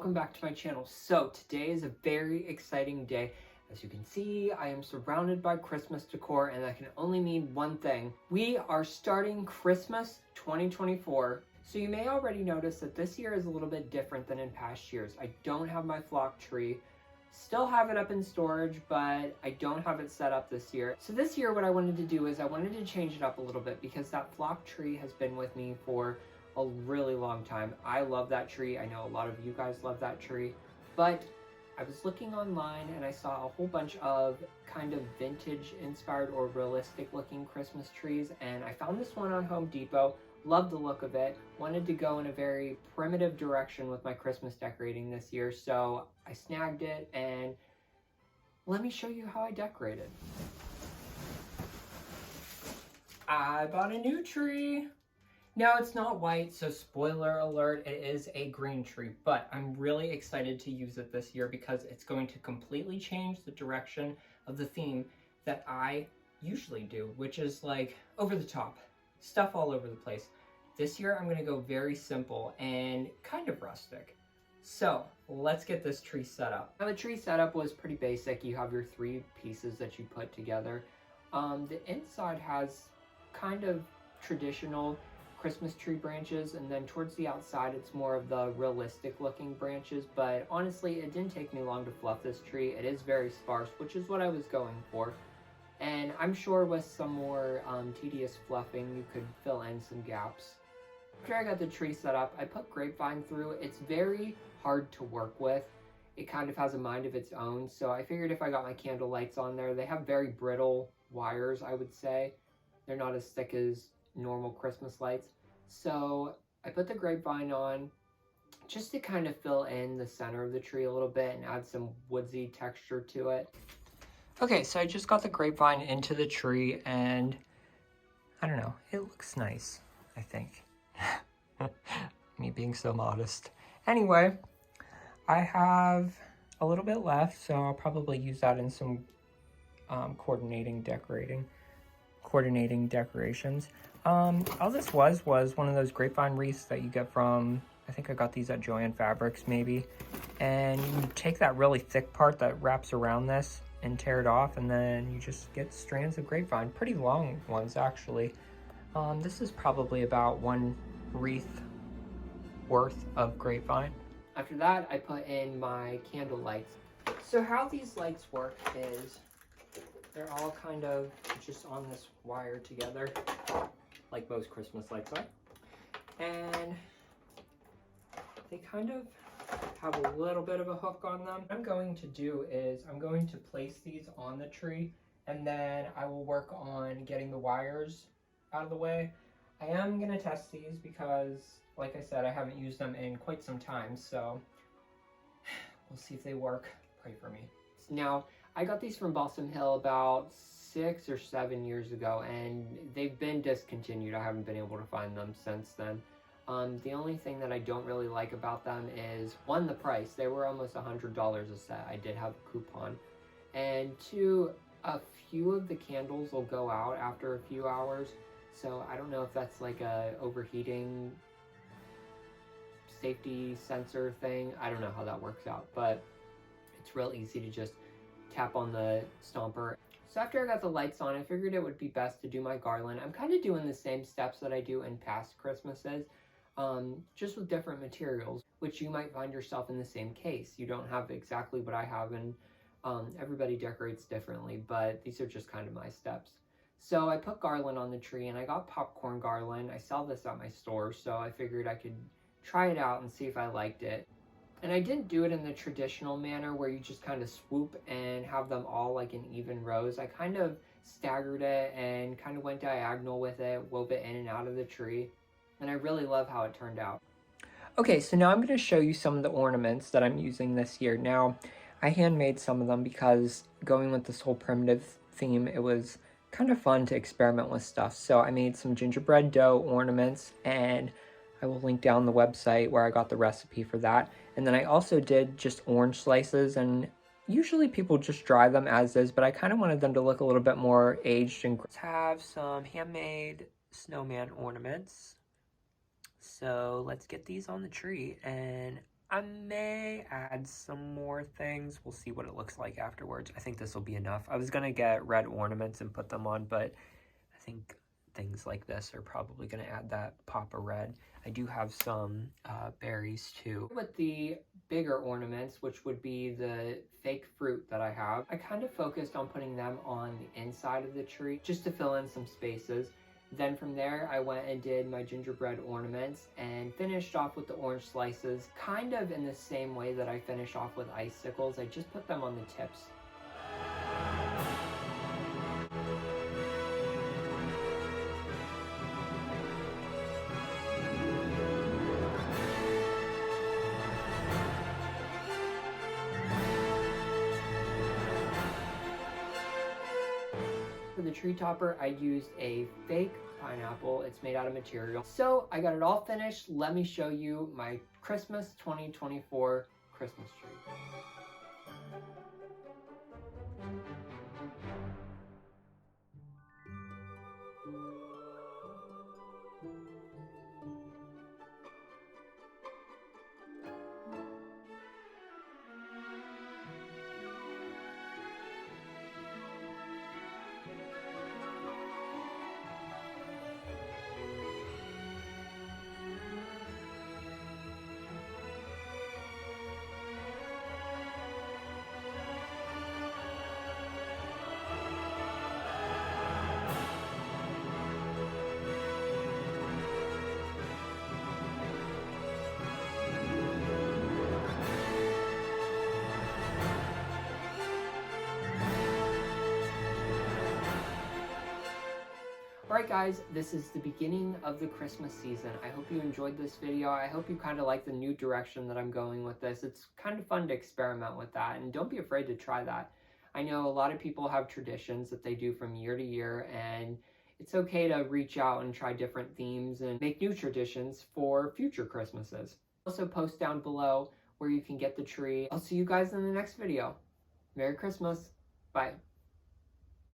welcome back to my channel. So today is a very exciting day. As you can see, I am surrounded by Christmas decor, and that can only mean one thing. We are starting Christmas 2024. So you may already notice that this year is a little bit different than in past years. I don't have my flock tree. Still have it up in storage, but I don't have it set up this year. So this year what I wanted to do is I wanted to change it up a little bit because that flock tree has been with me for a really long time. I love that tree. I know a lot of you guys love that tree, but I was looking online and I saw a whole bunch of kind of vintage inspired or realistic looking Christmas trees, and I found this one on Home Depot. Loved the look of it. Wanted to go in a very primitive direction with my Christmas decorating this year, so I snagged it, and let me show you how I decorated. I bought a new tree. Now it's not white, so spoiler alert, it is a green tree, but I'm really excited to use it this year because it's going to completely change the direction of the theme that I usually do, which is like over the top, stuff all over the place. This year I'm going to go very simple and kind of rustic. So let's get this tree set up. Now the tree setup was pretty basic. You have your three pieces that you put together. The inside has kind of traditional Christmas tree branches, and then towards the outside it's more of the realistic looking branches, but honestly it didn't take me long to fluff this tree. It is very sparse, which is what I was going for, and I'm sure with some more tedious fluffing you could fill in some gaps. After I got the tree set up, I put Grape Vine through. It's very hard to work with. It kind of has a mind of its own, so I figured if I got my candle lights on there, they have very brittle wires, I would say. They're not as thick as normal Christmas lights. So I put the Grape Vine on just to kind of fill in the center of the tree a little bit and add some woodsy texture to it. Okay, so I just got the Grape Vine into the tree, and I don't know, it looks nice, I think. Me being so modest. Anyway, I have a little bit left, so I'll probably use that in some coordinating decorations. All this was one of those grapevine wreaths that you get from, I think I got these at Joann Fabrics maybe, and you take that really thick part that wraps around this and tear it off, and then you just get strands of grapevine, pretty long ones actually. This is probably about one wreath worth of grapevine. After that, I put in my candle lights. So how these lights work is they're all kind of just on this wire together, like most Christmas lights are. And they kind of have a little bit of a hook on them. What I'm going to do is I'm going to place these on the tree, and then I will work on getting the wires out of the way. I am going to test these because, like I said, I haven't used them in quite some time, so we'll see if they work. Pray for me. Now, I got these from Balsam Hill about 6 or 7 years ago, and they've been discontinued. I haven't been able to find them since then. The only thing that I don't really like about them is, one, the price. They were almost $100 a set. I did have a coupon. And two, a few of the candles will go out after a few hours. So I don't know if that's like a overheating safety sensor thing. I don't know how that works out, but it's real easy to just tap on the stomper. So after I got the lights on, I figured it would be best to do my garland. I'm kind of doing the same steps that I do in past Christmases, just with different materials, which you might find yourself in the same case. You don't have exactly what I have, and everybody decorates differently, but these are just kind of my steps. So I put garland on the tree, and I got popcorn garland. I sell this at my store, so I figured I could try it out and see if I liked it. And I didn't do it in the traditional manner where you just kind of swoop and have them all like in even rows. I kind of staggered it and kind of went diagonal with it, wove it in and out of the tree, and I really love how it turned out. Okay, so now I'm going to show you some of the ornaments that I'm using this year. Now, I handmade some of them because going with this whole primitive theme, it was kind of fun to experiment with stuff. So I made some gingerbread dough ornaments, and I will link down the website where I got the recipe for that. And then I also did just orange slices, and usually people just dry them as is, but I kind of wanted them to look a little bit more aged. And let's have some handmade snowman ornaments. So let's get these on the tree, and I may add some more things. We'll see what it looks like afterwards. I think this will be enough. I was gonna get red ornaments and put them on, but I think things like this are probably gonna add that pop of red. I do have some berries too. With the bigger ornaments, which would be the fake fruit that I have, I kind of focused on putting them on the inside of the tree just to fill in some spaces. Then from there, I went and did my gingerbread ornaments and finished off with the orange slices, kind of in the same way that I finish off with icicles. I just put them on the tips. For the tree topper, I used a fake pineapple. It's made out of material. So I got it all finished. Let me show you my Christmas 2024 Christmas tree. Alright guys, this is the beginning of the Christmas season. I hope you enjoyed this video. I hope you kind of like the new direction that I'm going with this. It's kind of fun to experiment with that, and don't be afraid to try that. I know a lot of people have traditions that they do from year to year, and it's okay to reach out and try different themes and make new traditions for future Christmases. Also post down below where you can get the tree. I'll see you guys in the next video. Merry Christmas. Bye.